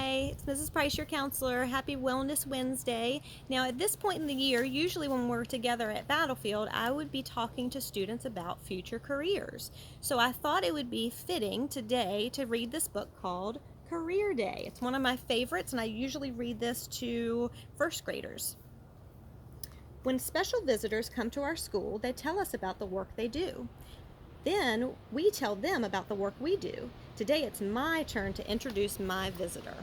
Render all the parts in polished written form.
Hi, it's Mrs. Price, your counselor. Happy Wellness Wednesday. Now, at this point in the year, usually when we're together at Battlefield, I would be talking to students about future careers. So I thought it would be fitting today to read this book called Career Day. It's one of my favorites, and I usually read this to first graders. When special visitors come to our school, they tell us about the work they do. Then we tell them about the work we do. Today it's my turn to introduce my visitor.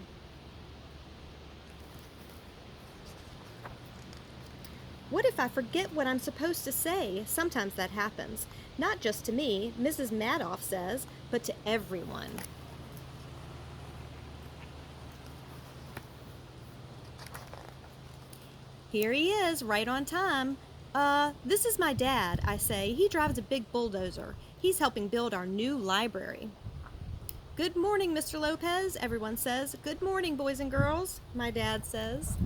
What if I forget what I'm supposed to say? Sometimes that happens. Not just to me, Mrs. Madoff says, but to everyone. Here he is, right on time. This is my dad, I say. He drives a big bulldozer. He's helping build our new library. Good morning, Mr. Lopez, everyone says. Good morning, boys and girls, my dad says.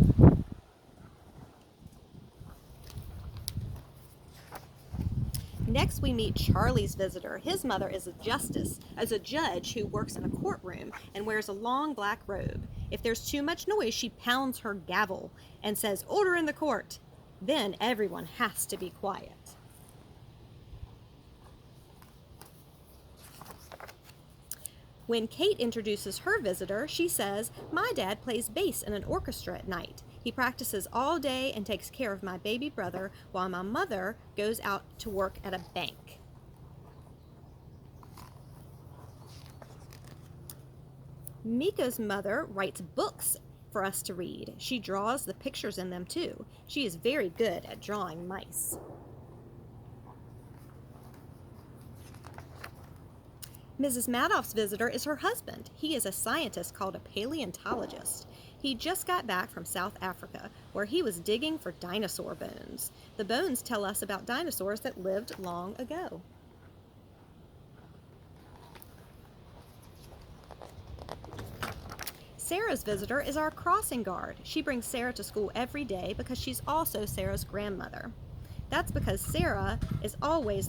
Next, we meet Charlie's visitor. His mother is a judge who works in a courtroom and wears a long black robe. If there's too much noise, she pounds her gavel and says, "Order in the court." Then everyone has to be quiet. When Kate introduces her visitor, she says, "My dad plays bass in an orchestra at night. He practices all day and takes care of my baby brother while my mother goes out to work at a bank." Miko's mother writes books for us to read. She draws the pictures in them too. She is very good at drawing mice. Mrs. Madoff's visitor is her husband. He is a scientist called a paleontologist. He just got back from South Africa, where he was digging for dinosaur bones. The bones tell us about dinosaurs that lived long ago. Sarah's visitor is our crossing guard. She brings Sarah to school every day because she's also Sarah's grandmother. That's why Sarah is always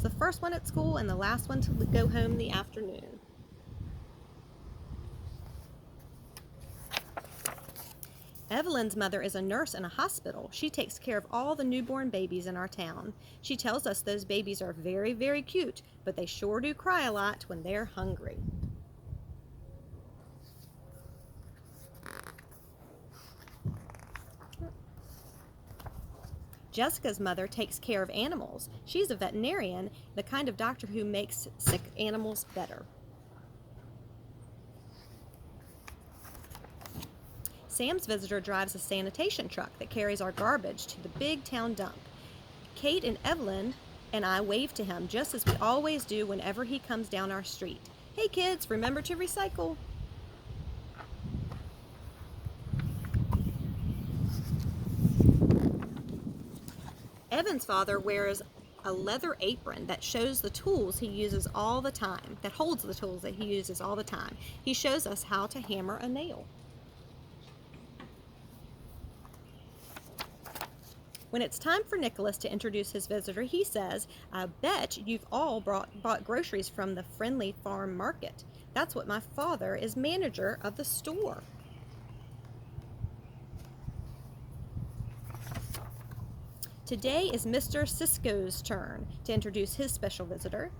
the first one at school and the last one to go home in the afternoon. Evelyn's mother is a nurse in a hospital. She takes care of all the newborn babies in our town. She tells us those babies are very, very cute, but they sure do cry a lot when they're hungry. Jessica's mother takes care of animals. She's a veterinarian, the kind of doctor who makes sick animals better. Sam's visitor drives a sanitation truck that carries our garbage to the big town dump. Kate and Evelyn and I wave to him just as we always do whenever he comes down our street. Hey kids, remember to recycle. Evan's father wears a leather apron that shows the tools he uses all the time, that holds the tools that he uses all the time. He shows us how to hammer a nail. When it's time for Nicholas to introduce his visitor, he says, "I bet you've all bought groceries from the Friendly Farm Market. That's what my father is manager of the store." Today is Mr. Sisko's turn to introduce his special visitor.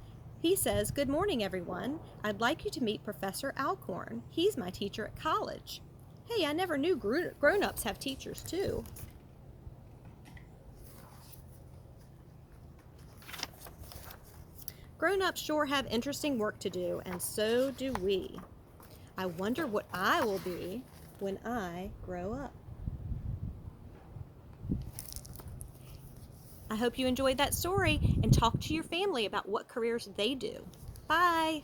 He says, "Good morning, everyone. I'd like you to meet Professor Alcorn. He's my teacher at college." Hey, I never knew grown-ups have teachers too. Grown-ups sure have interesting work to do, and so do we. I wonder what I will be when I grow up. I hope you enjoyed that story and talk to your family about what careers they do. Bye!